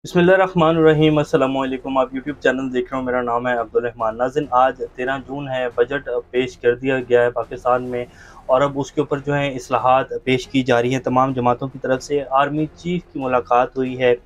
बिस्मिल्लाहिर्रहमानिर्रहीम। अस्सलाम वालेकुम। आप यूट्यूब चैनल देख रहे हो, मेरा नाम है अब्दुल रहमान। नाज़रीन, आज 13 जून है। बजट पेश कर दिया गया है पाकिस्तान में और अब उसके ऊपर जो है इस्लाहात पेश की जा रही हैं तमाम जमातों की तरफ से। आर्मी चीफ की मुलाकात हुई है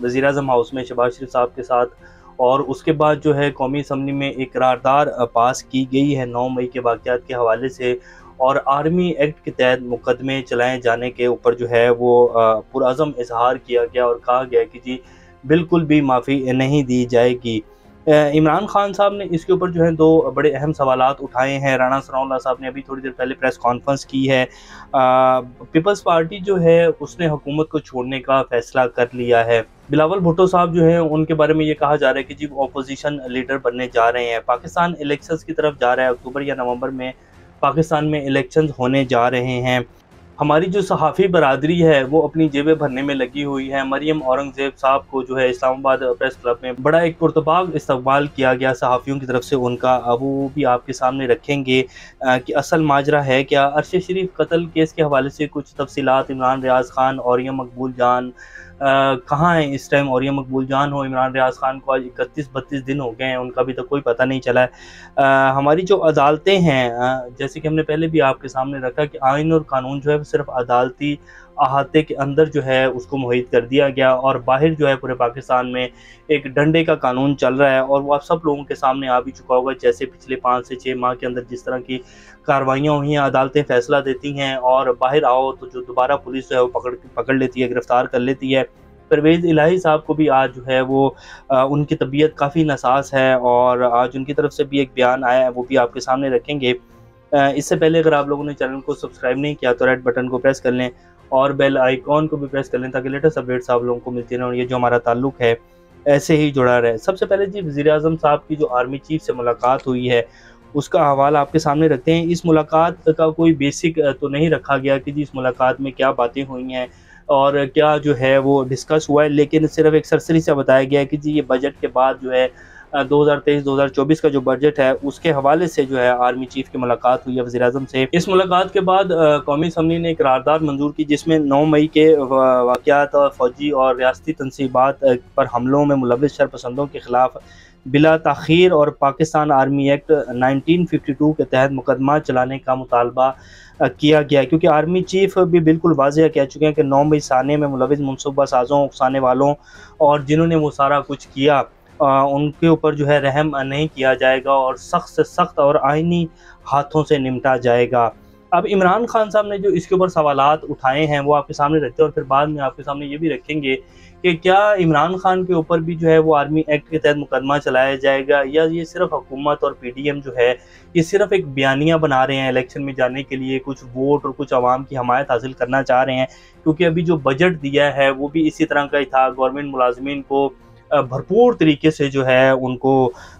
वज़ीर-ए-आज़म हाउस में शहबाज शरीफ साहब के साथ और उसके बाद जो है कौमी असम्बली में एक करारदाद पास की गई है 9 मई के वाक़यात के हवाले से। और आर्मी एक्ट के तहत मुकदमे चलाए जाने के ऊपर जो है वो पुरअज़म इजहार किया गया और कहा गया कि जी बिल्कुल भी माफ़ी नहीं दी जाएगी। इमरान खान साहब ने इसके ऊपर जो है 2 बड़े अहम सवालात उठाए हैं। राना सनाउल्लाह साहब ने अभी थोड़ी देर पहले प्रेस कॉन्फ्रेंस की है। पीपल्स पार्टी जो है उसने हुकूमत को छोड़ने का फ़ैसला कर लिया है। बिलावल भुट्टो साहब जो हैं उनके बारे में ये कहा जा रहा है कि जी वो अपोजिशन लीडर बनने जा रहे हैं। पाकिस्तान इलेक्शंस की तरफ जा रहा है, अक्टूबर या नवंबर में पाकिस्तान में इलेक्शंस होने जा रहे हैं। हमारी जो सहाफ़ी बरादरी है वो अपनी जेबें भरने में लगी हुई है। मरियम औरंगज़ेब साहब को जो है इस्लामाबाद प्रेस क्लब में बड़ा एक पुरतबाग इस्तकबाल किया गया सहाफ़ियों की तरफ से उनका। वो भी आपके सामने रखेंगे कि असल माजरा है क्या। अरशद शरीफ कत्ल केस के हवाले से कुछ तफसीलात, इमरान रियाज़ खान, औरिया मकबूल जान कहाँ हैं इस टाइम। औरिया मकबूल जान हो, इमरान रियाज़ खान को आज 31-32 दिन हो गए हैं, उनका अभी तक कोई पता नहीं चला है। हमारी जो अदालतें हैं, जैसे कि हमने पहले भी आपके सामने रखा कि आइन और कानून जो है वो सिर्फ अदालती अहाते के अंदर जो है उसको मुहैय्यद कर दिया गया और बाहर जो है पूरे पाकिस्तान में एक डंडे का कानून चल रहा है। और वो आप सब लोगों के सामने आ भी चुका होगा, जैसे पिछले 5 से 6 माह के अंदर जिस तरह की कार्रवाइयाँ हुई हैं, अदालतें फ़ैसला देती हैं और बाहर आओ तो जो दोबारा पुलिस जो है वो पकड़ लेती है, गिरफ़्तार कर लेती है। परवेज़ इलाही साहब को भी आज जो है वो उनकी तबीयत काफ़ी नासाज़ है और आज उनकी तरफ से भी एक बयान आया है, वो भी आपके सामने रखेंगे। इससे पहले अगर आप लोगों ने चैनल को सब्सक्राइब नहीं किया तो रेड बटन को प्रेस कर लें और बेल आइकॉन को भी प्रेस कर लें ताकि लेटेस्ट अपडेट्स आप लोगों को मिलती रहें और ये जो हमारा ताल्लुक है ऐसे ही जुड़ा रहे। सबसे पहले जी वज़ीर-ए-आज़म साहब की जो आर्मी चीफ से मुलाकात हुई है उसका हवाला आपके सामने रखते हैं। इस मुलाकात का कोई बेसिक तो नहीं रखा गया कि जी इस मुलाकात में क्या बातें हुई हैं और क्या जो है वो डिस्कस हुआ है, लेकिन सिर्फ एक सरसरी से बताया गया है कि जी ये बजट के बाद जो है 2023-2024 का जो बजट है उसके हवाले से जो है आर्मी चीफ की मुलाकात हुई है वज़ीर-ए-आज़म से। इस मुलाकात के बाद कौमी असम्बली ने एक करारदाद मंजूर की जिसमें 9 मई के वाक़यात और फ़ौजी और रियासती तनसीबात पर हमलों में मुलव्विस शरपसंदों के खिलाफ बिला ताख़ीर और पाकिस्तान आर्मी एक्ट 1952 के तहत मुकदमा चलाने का मुतालबा किया गया है, क्योंकि आर्मी चीफ भी बिल्कुल वाज़ेह कह चुके हैं कि 9 मई साने में मुलव्विस मनसूबा साज़ों, उकसाने वालों और जिन्होंने वो सारा कुछ किया उनके ऊपर जो है रहम नहीं किया जाएगा और सख्त से सख्त और आईनी हाथों से निपटा जाएगा। अब इमरान खान साहब ने जो इसके ऊपर सवालात उठाए हैं वो आपके सामने रखते हैं और फिर बाद में आपके सामने ये भी रखेंगे कि क्या इमरान खान के ऊपर भी जो है वो आर्मी एक्ट के तहत मुकदमा चलाया जाएगा या ये सिर्फ हुकूमत और पीडीएम जो है ये सिर्फ एक बयानिया बना रहे हैं इलेक्शन में जाने के लिए, कुछ वोट और कुछ आवाम की हमायत हासिल करना चाह रहे हैं। क्योंकि अभी जो बजट दिया है वो भी इसी तरह का ही था। गवर्नमेंट मुलाजमीन को भरपूर तरीके से जो है उनको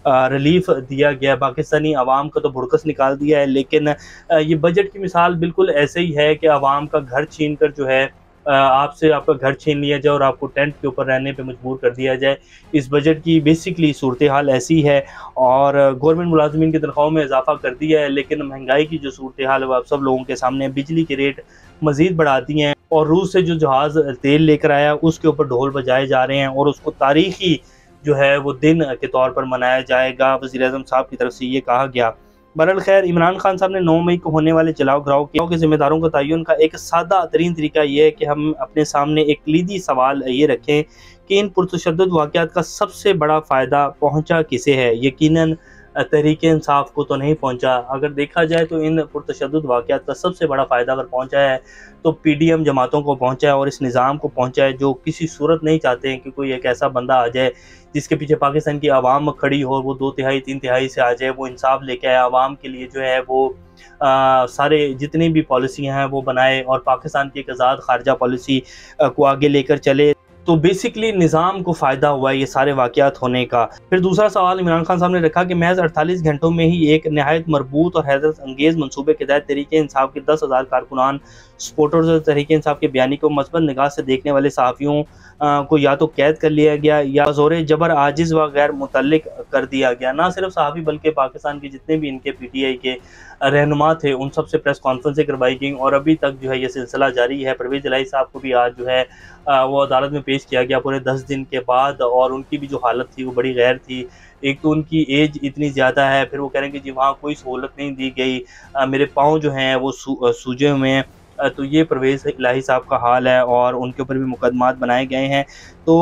रिलीफ दिया गया, पाकिस्तानी अवाम का तो भुड़कस निकाल दिया है। लेकिन ये बजट की मिसाल बिल्कुल ऐसे ही है कि अवाम का घर छीन कर जो है आपसे आपका घर छीन लिया जाए और आपको टेंट के ऊपर रहने पे मजबूर कर दिया जाए। इस बजट की बेसिकली सूरत हाल ऐसी है और गवर्नमेंट मुलाजमीन की तनख्वाहों में इजाफा कर दिया है, लेकिन महंगाई की जो सूरत हाल है वो आप सब लोगों के सामने, बिजली के रेट मज़ीद बढ़ा दिए हैं और रूस से जो जहाज़ तेल लेकर आया उसके ऊपर ढोल बजाए जा रहे हैं और उसको तारीखी जो है वो दिन के तौर पर मनाया जाएगा। वज़ीर-ए-आज़म साहब की तरफ से ये कहा गया। बहरहाल खैर, इमरान खान साहब ने 9 मई को होने वाले जलाओ घराव के ज़िम्मेदारों का तयन का एक सादा तरीन तरीका ये है कि हम अपने सामने एक कलीदी सवाल ये रखें कि इन पुरतशद्दुद वाक़यात का सबसे बड़ा फ़ायदा पहुँचा किसे है। यकीनन तहरीक इंसाफ को तो नहीं पहुँचा। अगर देखा जाए तो इन पुरतशद्दुद वाक़यात का सबसे बड़ा फ़ायदा अगर पहुँचा है तो पीडीएम जमातों को पहुँचा है और इस निज़ाम को पहुँचा है जो किसी सूरत नहीं चाहते हैं कि कोई एक ऐसा बंदा आ जाए जिसके पीछे पाकिस्तान की आवाम खड़ी हो, वो 2 तिहाई 3 तिहाई से आ जाए, वो इंसाफ लेके आए, आवाम के लिए जो है वो सारे जितनी भी पॉलिसियाँ हैं वो बनाए और पाकिस्तान की एक आज़ाद ख़ारजा पॉलिसी को आगे लेकर चले। तो बेसिकली निज़ाम को फ़ायदा हुआ है ये सारे वाक़यात होने का। फिर दूसरा सवाल इमरान खान साहब ने रखा कि महज़ 48 घंटों में ही एक नहायत मरबूत और हैरत अंगेज़ मनसूबे के तहत तहरीक इंसाफ के 10,000 कारकुनान सपोर्टर्स और तहरीक इंसाफ के बयानी को मस्बत निगाह से देखने वाले सहाफ़ियों को या तो कैद कर लिया गया या ज़ोर जबर आजिज़ व गैर मुतल्लिक कर दिया गया। ना सिर्फ सहाफ़ी बल्कि पाकिस्तान के जितने भी इनके PTI के रहनुमा थे उन सब से प्रेस कॉन्फ्रेंसें करवाई गई और अभी तक जो है ये सिलसिला जारी है। परवेज़ इलाही साहब को भी आज जो है वो अदालत में पेश किया गया पूरे 10 दिन के बाद, और उनकी भी जो हालत थी वो बड़ी गैर थी। एक तो उनकी एज इतनी ज़्यादा है, फिर वो कह रहे हैं कि जी वहाँ कोई सहूलत नहीं दी गई, मेरे पाँव जो हैं वो सूजे हुए हैं। तो ये परवेज़ इलाही साहब का हाल है और उनके ऊपर भी मुकदमात बनाए गए हैं। तो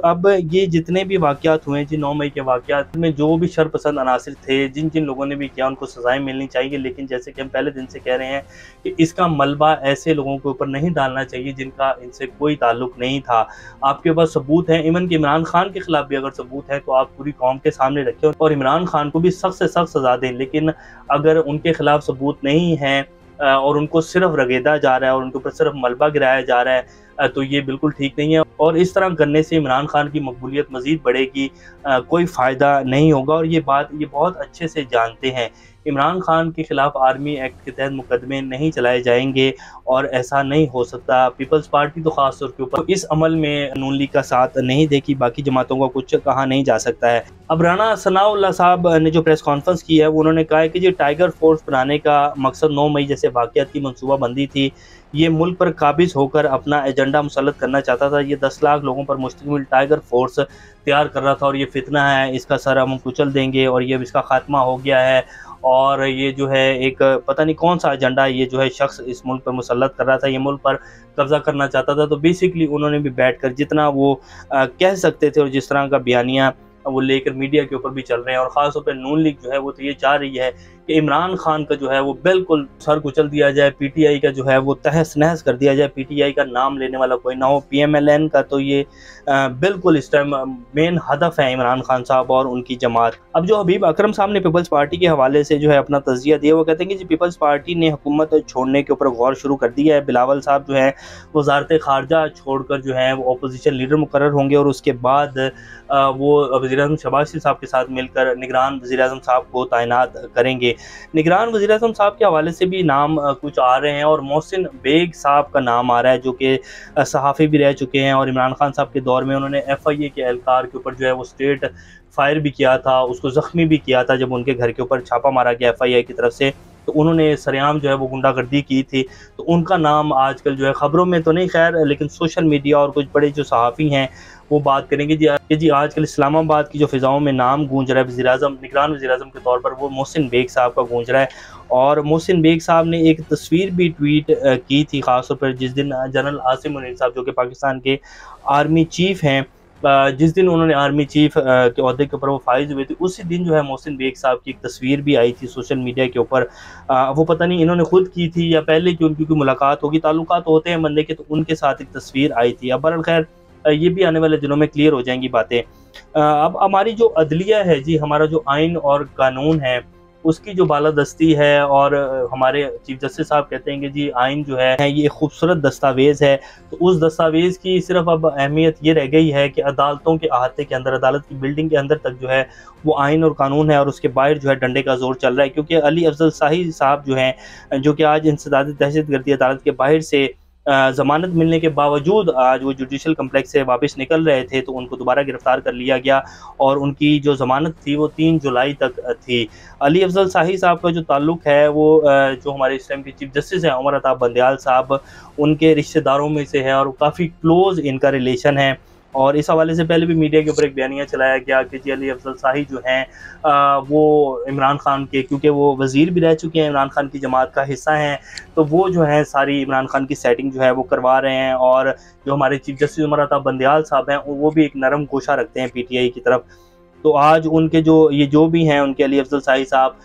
अब ये जितने भी वाक़यात हुए जी 9 मई के वाक़यात में जो भी शरपसंद अनासिर थे, जिन जिन लोगों ने भी किया उनको सज़ाएँ मिलनी चाहिए, लेकिन जैसे कि हम पहले दिन से कह रहे हैं कि इसका मलबा ऐसे लोगों के ऊपर नहीं डालना चाहिए जिनका इनसे कोई ताल्लुक़ नहीं था। आपके पास सबूत हैं, इवन कि इमरान खान के ख़िलाफ़ भी अगर सबूत है तो आप पूरी कौम के सामने रखें और इमरान खान को भी सख्त से सख्त सज़ा दें। लेकिन अगर उनके ख़िलाफ़ सबूत नहीं है और उनको सिर्फ रगेदा जा रहा है और उनके ऊपर सिर्फ मलबा गिराया जा रहा है, तो ये बिल्कुल ठीक नहीं है और इस तरह करने से इमरान खान की मकबूलियत मज़ीद बढ़ेगी, कोई फ़ायदा नहीं होगा। और ये बात ये बहुत अच्छे से जानते हैं। इमरान खान के ख़िलाफ़ आर्मी एक्ट के तहत मुकदमे नहीं चलाए जाएंगे और ऐसा नहीं हो सकता। पीपल्स पार्टी तो ख़ास तौर के ऊपर इस अमल में नून लीग का साथ नहीं देगी, बाकी जमातों का कुछ कहा नहीं जा सकता है। अब राना सनाउल्लाह साहब ने जो प्रेस कॉन्फ्रेंस की है वो उन्होंने कहा है कि जो टाइगर फोर्स बनाने का मकसद 9 मई जैसे वाक़यात की मनसूबाबंदी थी, ये मुल्क पर काबिज़ होकर अपना एजेंडा मुसल्लत करना चाहता था। ये 10 लाख लोगों पर मुश्तमिल टाइगर फोर्स तैयार कर रहा था और ये फितना है, इसका सर हम कुचल देंगे और ये इसका खात्मा हो गया है। और ये जो है एक पता नहीं कौन सा एजेंडा ये जो है शख्स इस मुल्क पर मुसल्लत कर रहा था, ये मुल्क पर कब्ज़ा करना चाहता था। तो बेसिकली उन्होंने भी बैठकर जितना वो कह सकते थे और जिस तरह का बयानिया वो लेकर मीडिया के ऊपर भी चल रहे हैं और ख़ास तौर पे नून लीग जो है वो तो ये चाह रही है कि इमरान खान का जो है वो बिल्कुल सर कुचल दिया जाए, PTI का जो है वो तहस नहस कर दिया जाए, PTI का नाम लेने वाला कोई ना हो। PMLN का तो ये बिल्कुल इस टाइम मेन हदफ है इमरान खान साहब और उनकी जमात। अब जो हबीब अकरम साहब ने पीपल्स पार्टी के हवाले से जो है अपना तज़किया दिया, वो कहते हैं कि जी पीपल्स पार्टी ने हुकूमत छोड़ने के ऊपर गौर शुरू कर दिया है। बिलावल साहब जो है वज़ारत ख़ारजा छोड़कर जो है वो अपोजिशन लीडर मुकर्रर होंगे और उसके बाद वो वज़ीर-ए-आज़म शहबाज शरीफ साहब के साथ मिलकर निगरान वज़ीर-ए-आज़म साहब को तैनात करेंगे। निगरान वज़ीर-ए-आज़म साहब के हवाले से भी नाम कुछ आ रहे हैं और मोहसिन बेग साहब का नाम आ रहा है जो कि सहाफ़ी भी रह चुके हैं और इमरान खान साहब के दौर में उन्होंने FIA के एहलकार के ऊपर जो है वो स्ट्रेट फायर भी किया था, उसको ज़ख्मी भी किया था जब उनके घर के ऊपर छापा मारा गया FIA की तरफ से। तो उन्होंने सरेआम जो है वो गुंडागर्दी की थी, तो उनका नाम आजकल जो है ख़बरों में तो नहीं खैर, लेकिन सोशल मीडिया और कुछ बड़े जो सहाफ़ी हैं वो बात करेंगे जी आजकल इस्लामाबाद की जो फ़िज़ाओं में नाम गूंज रहा है वज़ीर-ए-आज़म, निगरान वज़ीर-ए-आज़म के तौर पर वो मोहसिन बेग साहब का गूंज रहा है। और मोहसिन बेग साहब ने एक तस्वीर भी ट्वीट की थी ख़ास तौर पर जिस दिन जनरल आसिम मुनीर साहब जो कि पाकिस्तान के आर्मी चीफ़ हैं, जिस दिन उन्होंने आर्मी चीफ़ के ओहदे के ऊपर वो फाइज़ हुए थे, उसी दिन जो है मोहसिन बेग साहब की एक तस्वीर भी आई थी सोशल मीडिया के ऊपर। वो पता नहीं इन्होंने खुद की थी या पहले की उनकी कोई मुलाकात होगी, ताल्लुकात होते हैं बंदे के, तो उनके साथ एक तस्वीर आई थी। अब बहरहाल खैर ये भी आने वाले दिनों में क्लियर हो जाएंगी बातें। अब हमारी जो अदलिया है जी, हमारा जो आइन और कानून है उसकी जो बालादस्ती है और हमारे चीफ जस्टिस साहब कहते हैं कि जी आइन जो है ये खूबसूरत दस्तावेज़ है, तो उस दस्तावेज़ की सिर्फ अब अहमियत ये रह गई है कि अदालतों के अहाते के अंदर, अदालत की बिल्डिंग के अंदर तक जो है वो आइन और कानून है और उसके बाहर जो है डंडे का जोर चल रहा है। क्योंकि अली अफजल शाही साहब जो हैं जो कि आज इंसदाद दहशतगर्दी अदालत के बाहर से ज़मानत मिलने के बावजूद आज वो जुडिशल कम्प्लेक्स से वापस निकल रहे थे, तो उनको दोबारा गिरफ़्तार कर लिया गया और उनकी जो ज़मानत थी वो 3 जुलाई तक थी। अली अफजल शाही साहब का जो ताल्लुक़ है वो जो हमारे इस टाइम के चीफ जस्टिस हैं उमर अताब बंदियाल साहब, उनके रिश्तेदारों में से है और काफ़ी क्लोज़ इनका रिलेशन है। और इस हवाले से पहले भी मीडिया के ऊपर एक बयानिया चलाया गया कि जी अली अफजल शाही जो हैं वो इमरान खान के, क्योंकि वो वज़ीर भी रह चुके हैं, इमरान खान की जमात का हिस्सा हैं, तो वो जो है सारी इमरान खान की सेटिंग जो है वो करवा रहे हैं। और जो हमारे चीफ जस्टिस उमर अताब बंदियाल साहब हैं वो भी एक नरम गोशा रखते हैं PTI की तरफ। तो आज उनके जो भी हैं उनके अली अफजल शाही साहब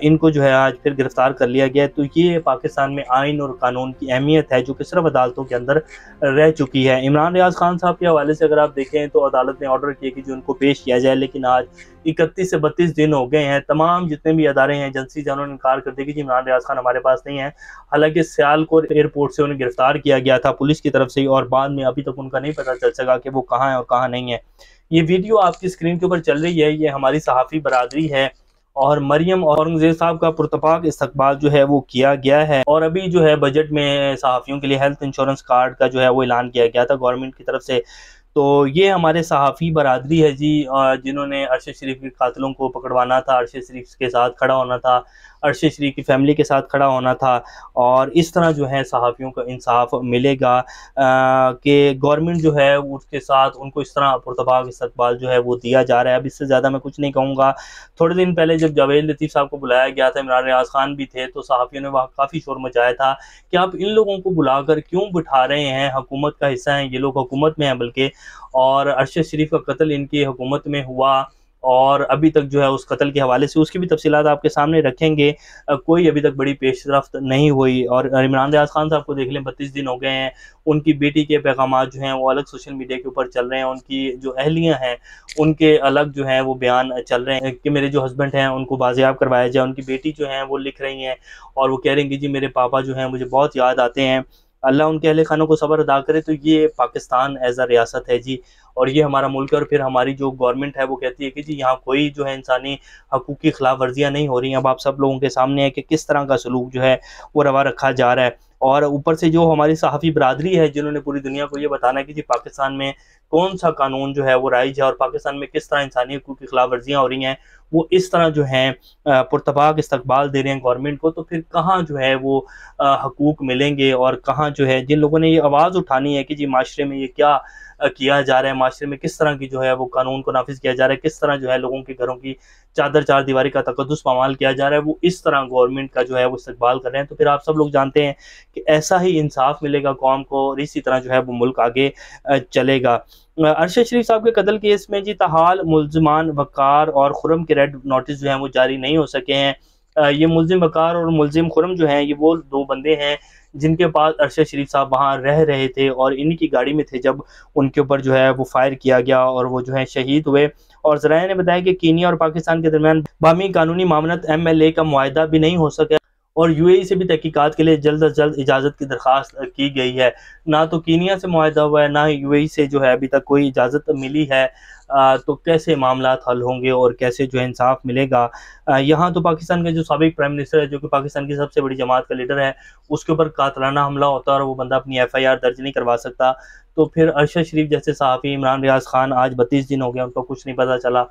इनको जो है आज फिर गिरफ़्तार कर लिया गया। तो ये पाकिस्तान में आइन और कानून की अहमियत है जो कि सिर्फ अदालतों के अंदर रह चुकी है। इमरान रियाज खान साहब के हवाले से अगर आप देखें तो अदालत ने ऑर्डर किया कि जो उनको पेश किया जाए, लेकिन आज 31 से 32 दिन हो गए हैं। तमाम जितने भी अदारे हैं एजेंसी हैं उन्होंने इनकार कर दिया कि जी इमरान रियाज खान हमारे पास नहीं है। हालांकि सियालकोट एयरपोर्ट से उन्हें गिरफ़्तार किया गया था पुलिस की तरफ से और बाद में अभी तक उनका नहीं पता चल सका कि वो कहाँ है और कहाँ नहीं है। ये वीडियो आपकी स्क्रीन के ऊपर चल रही है, ये हमारी सहाफ़ी बरादरी है और मरियम औरंगजेब साहब का पुरतपाक इस्तकबाल जो है वो किया गया है। और अभी जो है बजट में सहाफ़ियों के लिए हेल्थ इंश्योरेंस कार्ड का जो है वो ऐलान किया गया था गवर्नमेंट की तरफ से। तो ये हमारे सहाफ़ी बरादरी है जी, जिन्होंने अरशद शरीफ के कातिलों को पकड़वाना था, अरशद शरीफ के साथ खड़ा होना था, अरशद शरीफ की फैमिली के साथ खड़ा होना था। और इस तरह जो है सहाफ़ियों को इंसाफ मिलेगा कि गवर्नमेंट जो है उसके साथ उनको इस तरह पुरतबाक इस्तकबाल जो है वो दिया जा रहा है। अब इससे ज़्यादा मैं कुछ नहीं कहूँगा। थोड़े दिन पहले जब जावेद लतीफ़ साहब को बुलाया गया था, इमरान रियाज खान भी थे, तो सहाफ़ियों ने वहाँ काफ़ी शोर मचाया था कि आप इन लोगों को बुलाकर क्यों बिठा रहे हैं, हुकूमत का हिस्सा हैं ये लोग, हुकूमत में हैं बल्कि, और अरशद शरीफ का कत्ल इनकी हुकूमत में हुआ और अभी तक जो है उस कत्ल के हवाले से उसकी भी तफसीलात आपके सामने रखेंगे। कोई अभी तक बड़ी पेशरफ्त नहीं हुई। और इमरान रियाज खान साहब को देख लें, 32 दिन हो गए हैं, उनकी बेटी के पैगाम जो हैं वो अलग सोशल मीडिया के ऊपर चल रहे हैं, उनकी जो अहलियाँ हैं उनके अलग जो हैं वो बयान चल रहे हैं कि मेरे जो हस्बैंड हैं उनको बाजियाब करवाया जाए। उनकी बेटी जो है वो लिख रही हैं और वो कह रही हैं कि जी मेरे पापा जो हैं मुझे बहुत याद आते हैं, अल्लाह उनके अहले खानों को सब्र अदा करे। तो ये पाकिस्तान एज अ रियासत है जी, और ये हमारा मुल्क है। और फिर हमारी जो गवर्नमेंट है वो कहती है कि जी यहाँ कोई जो है इंसानी हकूक़ की खिलाफ वर्जियाँ नहीं हो रही हैं। अब आप सब लोगों के सामने है कि किस तरह का सलूक जो है वो रवा रखा जा रहा है। और ऊपर से जो हमारी सहाफ़ी बरादरी है जिन्होंने पूरी दुनिया को ये बताना है कि जी पाकिस्तान में कौन सा कानून जो है वो राइज है और पाकिस्तान में किस तरह इंसानी हकूक़ की खिलाफ वर्जियाँ हो रही हैं, वो इस तरह जो हैं पुरतबाक इस्तकबाल दे रहे हैं गवर्नमेंट को, तो फिर कहाँ जो है वो हकूक़ मिलेंगे। और कहाँ जो है जिन लोगों ने ये आवाज़ उठानी है कि जी माशरे में ये क्या किया जा रहा है, माशरे में किस तरह की जो है वो कानून को नाफिज किया जा रहा है, किस तरह जो है लोगों के घरों की चादर चार दीवारी का तकद्दुस पामाल किया जा रहा है, वो इस तरह गवर्नमेंट का जो है वो इस्तकबाल कर रहे हैं। तो फिर आप सब लोग जानते हैं कि ऐसा ही इंसाफ मिलेगा कौम को और इसी तरह जो है वो मुल्क आगे चलेगा। अरशद शरीफ साहब के कत्ल केस में जी ताहाल मुल्ज़िमान वक़ार और खुर्रम के रेड नोटिस जो हैं वो जारी नहीं हो सके हैं। ये मुल्ज़िम वक़ार और मुल्ज़िम खुर्रम जो हैं ये वो दो बंदे हैं जिनके पास अरशद शरीफ साहब वहाँ रह रहे थे और इन्हीं की गाड़ी में थे जब उनके ऊपर जो है वो फायर किया गया और वो जो है शहीद हुए। और ज़राए ने बताया कि कीनिया और पाकिस्तान के दरमियान बामी कानूनी मामलत MLA का मुआहदा भी नहीं हो सका और UAE से भी तहकीकात के लिए जल्द अज जल्द इजाज़त की दरख्वास्त की गई है। ना तो कीनिया से मुआहदा हुआ है, ना ही UAE से जो है अभी तक कोई इजाज़त मिली है। तो कैसे मामलात हल होंगे और कैसे जो है इंसाफ मिलेगा। यहाँ तो पाकिस्तान के जो साबिक प्राइम मिनिस्टर है, जो कि पाकिस्तान की सबसे बड़ी जमात का लीडर है, उसके ऊपर कातलाना हमला होता है और वो बंदा अपनी FIR दर्ज नहीं करवा सकता। तो फिर अरशद शरीफ जैसे सहाफ़ी, इमरान रियाज खान, आज 32 दिन हो गए उनको कुछ नहीं पता चला।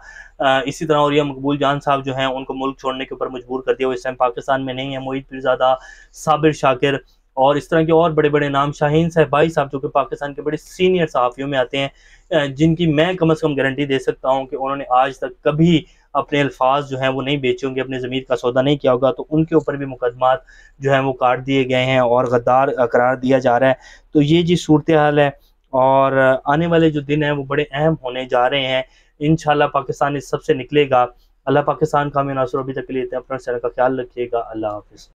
इसी तरह और ये मकबूल जान साहब जो हैं उनको मुल्क छोड़ने के ऊपर मजबूर कर दिया, वो इस टाइम पाकिस्तान में नहीं है। मोहित पीरज़ादा, साबिर शाकिर और इस तरह के और बड़े बड़े नाम, शाहीन सहबाई साहब जो कि पाकिस्तान के बड़े सीनियर सहाफ़ियों में आते हैं, जिनकी मैं कम अज़ कम गारंटी दे सकता हूँ कि उन्होंने आज तक कभी अपने अल्फाज जो हैं वो नहीं बेचे होंगे, अपने ज़मीर का सौदा नहीं किया होगा। तो उनके ऊपर भी मुकदमात जो हैं वो काट दिए गए हैं और गद्दार करार दिया जा रहा है। तो ये जी सूरत हाल है और आने वाले जो दिन हैं वो बड़े अहम होने जा रहे हैं। इंशाल्लाह पाकिस्तान इस सब से निकलेगा। अल्लाह पाकिस्तान का हमें नासर। अभी तक के लिए अपना चैनल का ख्याल रखिएगा। अल्लाह हाफ़िज़।